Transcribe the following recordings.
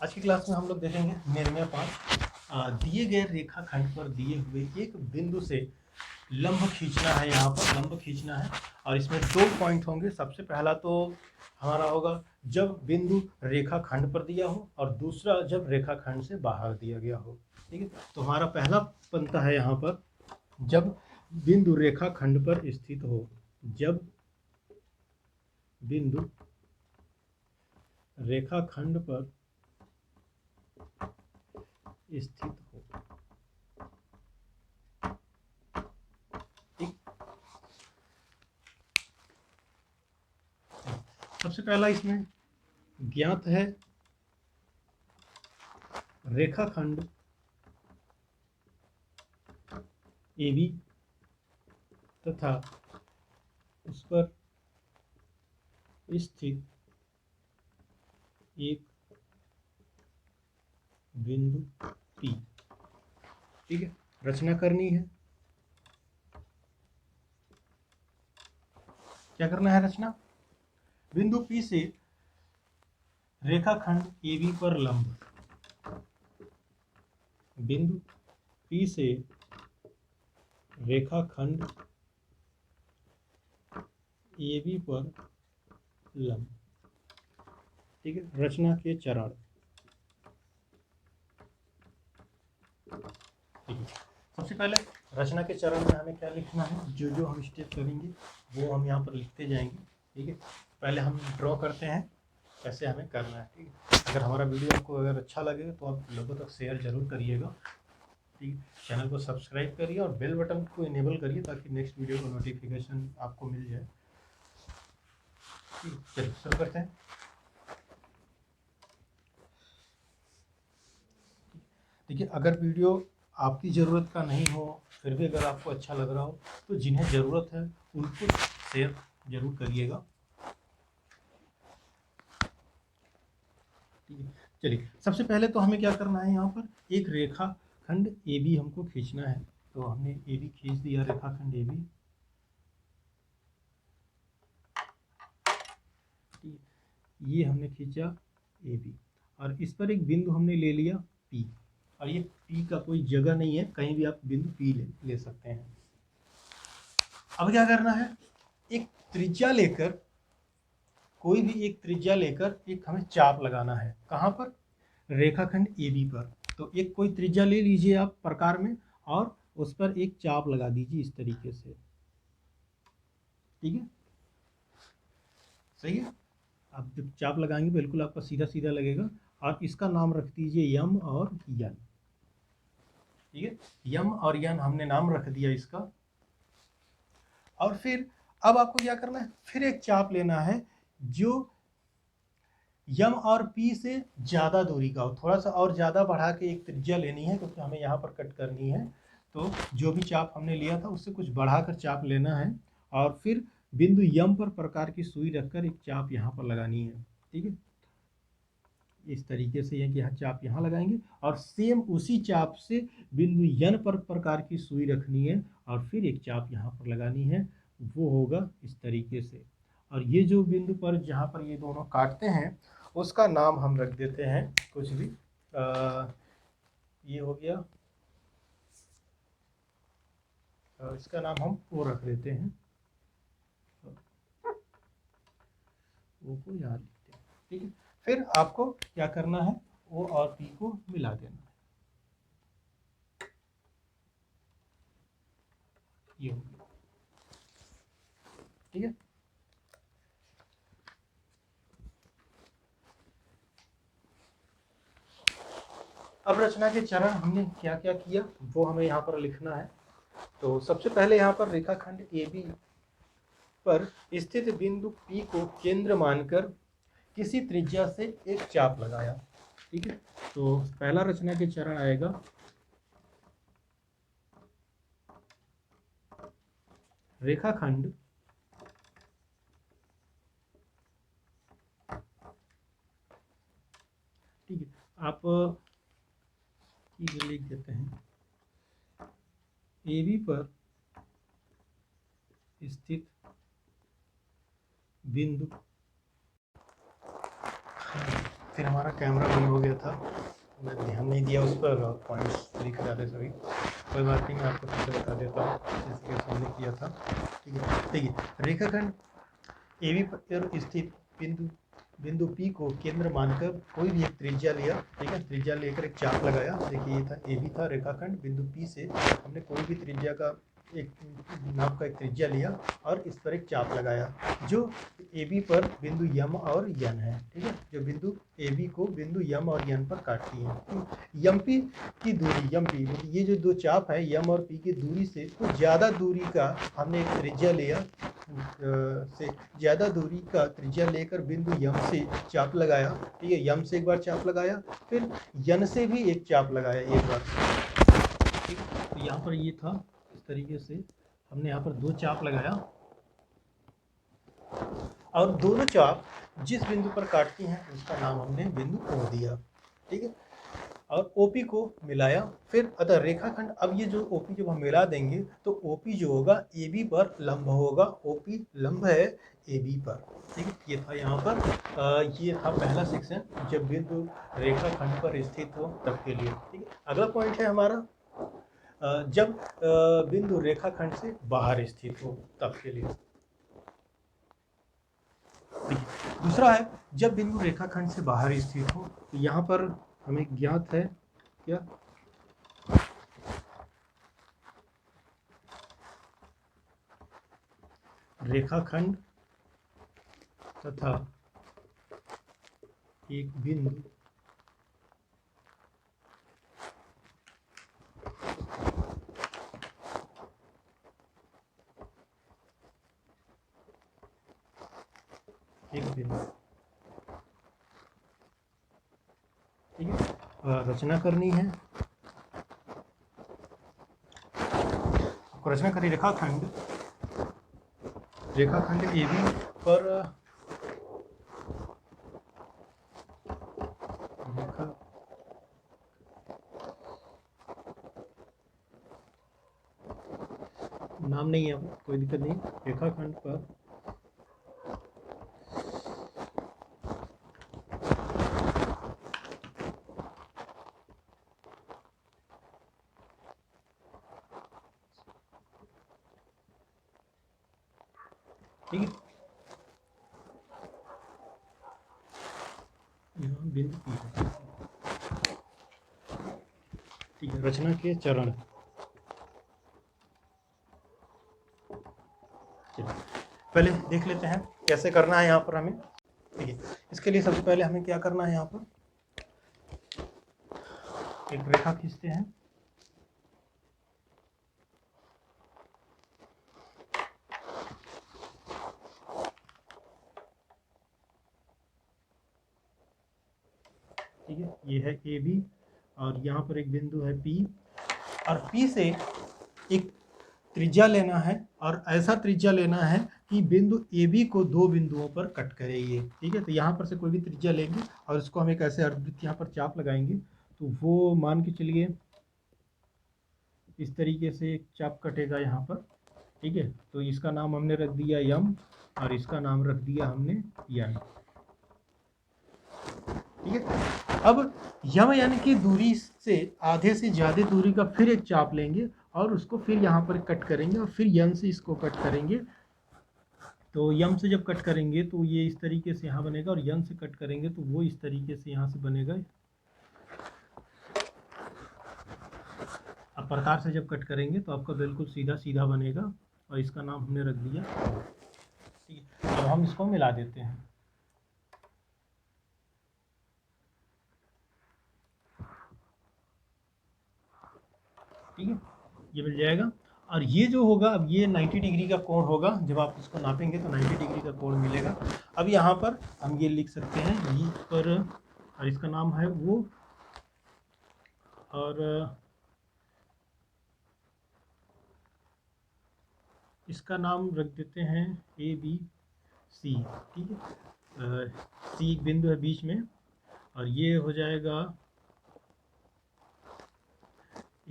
आज की क्लास में हम लोग देखेंगे निर्णय पाठ। दिए गए रेखाखंड पर दिए हुए एक बिंदु से लंब खींचना है। यहाँ पर लंब खींचना है और इसमें 2 पॉइंट होंगे। सबसे पहला तो हमारा होगा जब बिंदु रेखाखंड पर दिया हो और दूसरा जब रेखाखंड से बाहर दिया गया हो। ठीक है, तो हमारा पहला बनता है यहाँ पर जब बिंदु रेखाखंड पर स्थित हो। जब बिंदु रेखाखंड पर स्थित हो। ठीक, सबसे पहला इसमें ज्ञात है रेखाखंड AB तथा उस पर स्थित एक बिंदु P। ठीक है, रचना करनी है। क्या करना है रचना? बिंदु P से रेखाखंड AB पर लंब। बिंदु P से रेखाखंड AB पर लंब। ठीक है, रचना के चरण। ठीक है, सबसे पहले रचना के चरण में हमें क्या लिखना है, जो जो हम स्टेप करेंगे वो हम यहाँ पर लिखते जाएंगे। ठीक है, पहले हम ड्रॉ करते हैं कैसे हमें करना है। ठीक है, अगर हमारा वीडियो आपको अगर अच्छा लगे तो आप लोगों तक शेयर जरूर करिएगा। ठीक है, चैनल को सब्सक्राइब करिए और बेल बटन को इनेबल करिए ताकि नेक्स्ट वीडियो का नोटिफिकेशन आपको मिल जाए। ठीक है, चलिए शुरू करते हैं। देखिए, अगर वीडियो आपकी ज़रूरत का नहीं हो फिर भी अगर आपको अच्छा लग रहा हो तो जिन्हें ज़रूरत है उनको शेयर जरूर करिएगा। ठीक है, चलिए सबसे पहले तो हमें क्या करना है, यहाँ पर एक रेखाखंड AB हमको खींचना है। तो हमने AB खींच दिया, रेखाखंड AB। ये हमने खींचा AB और इस पर एक बिंदु हमने ले लिया P। और ये P का कोई जगह नहीं है, कहीं भी आप बिंदु P ले सकते हैं। अब क्या करना है, एक त्रिज्या लेकर, कोई भी एक त्रिज्या लेकर एक हमें चाप लगाना है। कहाँ पर? रेखाखंड AB पर। तो एक कोई त्रिज्या ले लीजिए आप प्रकार में और उस पर एक चाप लगा दीजिए इस तरीके से। ठीक है, सही है। आप जब चाप लगाएंगे बिल्कुल आपका सीधा सीधा लगेगा और इसका नाम रख दीजिए यम और यन। ठीक है, यम और यन हमने नाम रख दिया इसका। और फिर अब आपको क्या करना है, फिर एक चाप लेना है जो यम और पी से ज़्यादा दूरी का हो। थोड़ा सा और ज़्यादा बढ़ा के एक त्रिज्या लेनी है क्योंकि हमें यहाँ पर कट करनी है। तो जो भी चाप हमने लिया था उससे कुछ बढ़ाकर चाप लेना है और फिर बिंदु यम पर प्रकार की सुई रखकर एक चाप यहाँ पर लगानी है। ठीक है, इस तरीके से यह कि यहाँ चाप यहाँ लगाएंगे और सेम उसी चाप से बिंदु यन पर प्रकार की सुई रखनी है और फिर एक चाप यहाँ पर लगानी है। वो होगा इस तरीके से। और ये जो बिंदु पर जहाँ पर ये दोनों काटते हैं उसका नाम हम रख देते हैं कुछ भी। ये हो गया, इसका नाम हम ओ रख देते हैं। ओ को यहाँ लिखते हैं। ठीक है, फिर आपको क्या करना है, ओ और पी को मिला देना है। ये हो गया। ठीक है, अब रचना के चरण हमने क्या क्या किया वो हमें यहाँ पर लिखना है। तो सबसे पहले यहाँ पर रेखाखंड AB पर स्थित बिंदु P को केंद्र मानकर किसी त्रिज्या से एक चाप लगाया। ठीक है, तो पहला रचना के चरण आएगा रेखाखंड ठीक है, आप लिख देते हैं AB पर स्थित बिंदु, फिर हमारा कैमरा बंद हो गया था, मैं ध्यान नहीं दिया उस पर और पॉइंट्स लिख जाते सभी। कोई बात नहीं, मैं आपको फिर से बता देता हूँ जिस केस हमने किया था। ठीक है, देखिए रेखाखंड AB पर स्थित बिंदु P को केंद्र मानकर कोई भी एक त्रिज्या लिया। ठीक है, त्रिज्या लेकर एक चाप लगाया। देखिए ये था AB था रेखाखंड, बिंदु P से हमने कोई भी त्रिज्या का एक नाप का एक त्रिज्या लिया और इस पर एक चाप लगाया जो AB पर बिंदु M और N है। ठीक है, जो बिंदु AB को बिंदु M और N पर काटती है। MP की दूरी, MP ये जो दो चाप है M और P की दूरी से कुछ ज़्यादा दूरी का हमने एक त्रिज्या लिया, से ज़्यादा दूरी का त्रिज्या लेकर बिंदु यम से चाप लगाया। ठीक है, यम से एक बार चाप लगाया, फिर यन से भी एक चाप लगाया एक बार। ठीक है, तो यहाँ पर ये था, इस तरीके से हमने यहाँ पर दो चाप लगाया और दोनों चाप जिस बिंदु पर काटती हैं उसका नाम हमने बिंदु O दिया। ठीक है, और OP को मिलाया। फिर अतः रेखाखंड, अब ये जो OP जब हम मिला देंगे तो OP जो होगा AB पर लंब होगा। OP लंब है AB पर। ठीक है, ये था यहाँ पर ये था पहला सेक्शन, जब बिंदु रेखाखंड पर स्थित हो तब के लिए। ठीक है, अगला पॉइंट है हमारा जब बिंदु रेखाखंड से बाहर स्थित हो तब के लिए। दूसरा है जब बिंदु रेखाखंड से बाहर स्थित हो, तो यहाँ पर हमें ज्ञात है क्या, रेखाखंड तथा एक बिंदु ठीक है, रचना करनी है। रचना करी रेखाखंड AB पर नाम नहीं है, कोई दिक्कत नहीं। रेखाखंड पर ठीक है, यहाँ बिंदु P है। ठीक है, रचना के चरण। पहले देख लेते हैं कैसे करना है यहाँ पर हमें। ठीक है, इसके लिए सबसे पहले हमें क्या करना है, यहाँ पर एक रेखा खींचते हैं। ठीक है, ये है AB और यहाँ पर एक बिंदु है P, और P से एक त्रिज्या लेना है और ऐसा त्रिज्या लेना है कि बिंदु AB को दो बिंदुओं पर कट करे ये। ठीक है, तो यहाँ पर से कोई भी त्रिज्या लेंगे और इसको हम एक ऐसे अर्धवृत्त यहाँ पर चाप लगाएंगे, तो वो मान के चलिए इस तरीके से एक चाप कटेगा यहाँ पर। ठीक है, तो इसका नाम हमने रख दिया यम और इसका नाम रख दिया हमने यन। ठीक है, अब यम यानी कि दूरी से आधे से ज़्यादा दूरी का फिर एक चाप लेंगे और उसको फिर यहाँ पर कट करेंगे और फिर यम से इसको कट करेंगे। तो यम से जब कट करेंगे तो ये इस तरीके से यहाँ बनेगा और यन से कट करेंगे तो वो इस तरीके से यहाँ से बनेगा। अब प्रकार से जब कट करेंगे तो आपका बिल्कुल सीधा सीधा बनेगा और इसका नाम हमने रख दिया। ठीक है, अब हम इसको मिला देते हैं। ठीक है, ये मिल जाएगा और ये जो होगा, अब ये 90 डिग्री का कोण होगा। जब आप इसको नापेंगे तो 90 डिग्री का कोण मिलेगा। अब यहाँ पर हम ये लिख सकते हैं ये पर, और इसका नाम है वो, और इसका नाम रख देते हैं ABC। ठीक है, C एक बिंदु है बीच में और ये हो जाएगा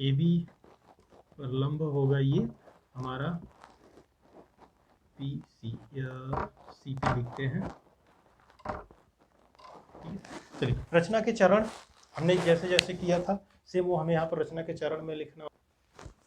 AB पर लंब होगा ये हमारा PC या CP लिखते हैं। ठीक है, चलिए, रचना के चरण हमने जैसे जैसे किया था सेम वो हमें यहाँ पर रचना के चरण में लिखना।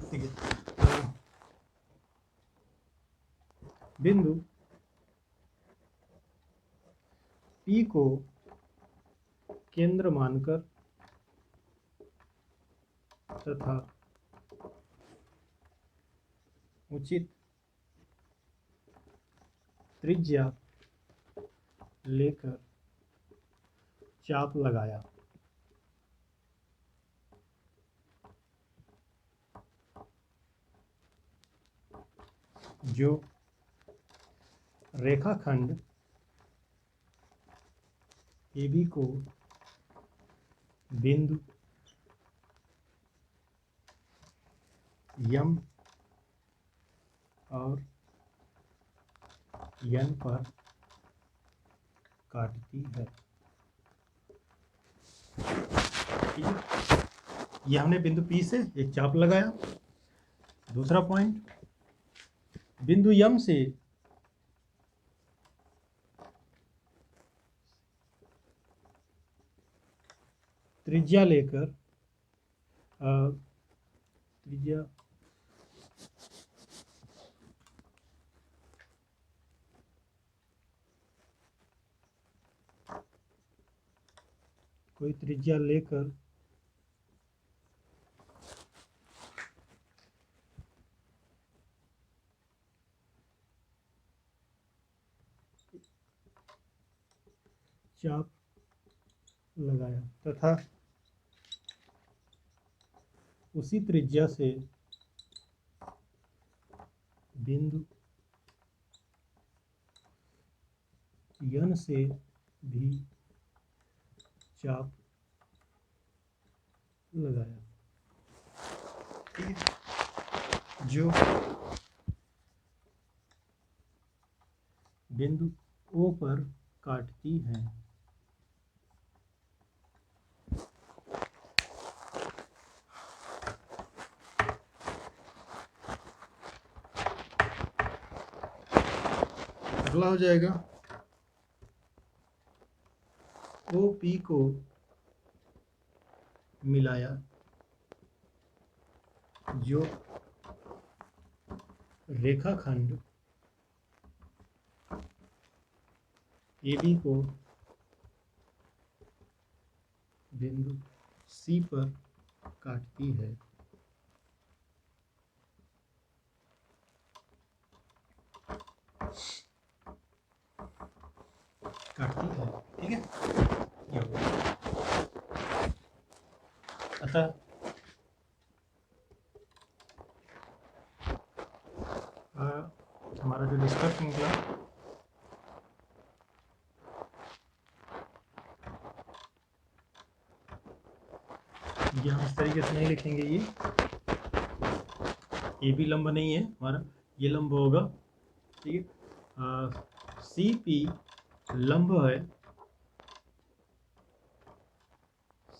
ठीक है, तो बिंदु P को केंद्र मानकर तथा उचित त्रिज्या लेकर चाप लगाया। जो रेखाखंड AB को बिंदु M और N पर काटती है। ठीक है, ये हमने बिंदु P से एक चाप लगाया। दूसरा पॉइंट, बिंदु M से त्रिज्या लेकर त्रिज्या कोई त्रिज्या लेकर चाप लगाया तथा उसी त्रिज्या से बिंदु N से भी चाप लगाया। ठीक है, जो बिंदु O पर काटती है। अगला हो जाएगा OP को मिलाया जो रेखाखंड AB को बिंदु C पर काटती है। ठीक है, ये हो गया। अतः हमारा जो निष्कर्ष निकला, ये हम इस तरीके से नहीं लिखेंगे। ये भी लंब नहीं है हमारा, ये लंब होगा। ठीक है, CP लंब है,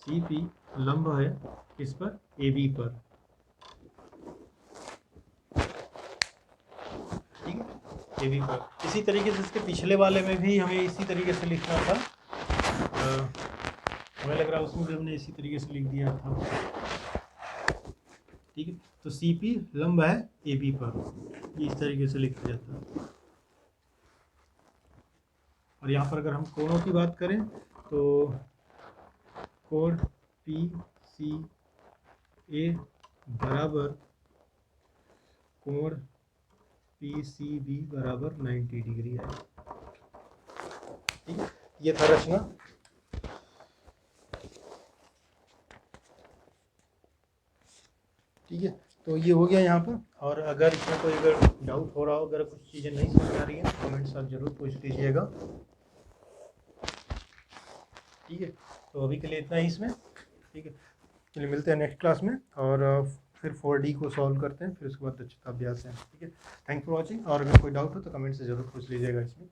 CP लंब है किस पर? AB पर। ठीक है, AB पर। इसी तरीके से इसके पिछले वाले में भी हमें इसी तरीके से लिखना था। हमें लग रहा है उसमें भी हमने इसी तरीके से लिख दिया था। ठीक है, तो CP लंब है AB पर, इस तरीके से लिखा जाता है। और यहाँ पर अगर हम कोणों की बात करें तो कोण PCA बराबर कोण PCB बराबर 90 डिग्री है। ठीक है, ये था रचना। ठीक है, तो ये हो गया यहाँ पर। और अगर इसमें कोई अगर डाउट हो रहा हो, अगर कुछ चीज़ें नहीं समझ आ रही हैं, कमेंट्स आप जरूर पूछ लीजिएगा। ठीक है, तो अभी के लिए इतना ही इसमें। ठीक है, चलिए मिलते हैं नेक्स्ट क्लास में, और फिर 4D को सॉल्व करते हैं, फिर उसके बाद दक्षता अभ्यास है। ठीक है, थैंक फॉर वॉचिंग। और अगर कोई डाउट हो तो कमेंट से ज़रूर पूछ लीजिएगा इसमें।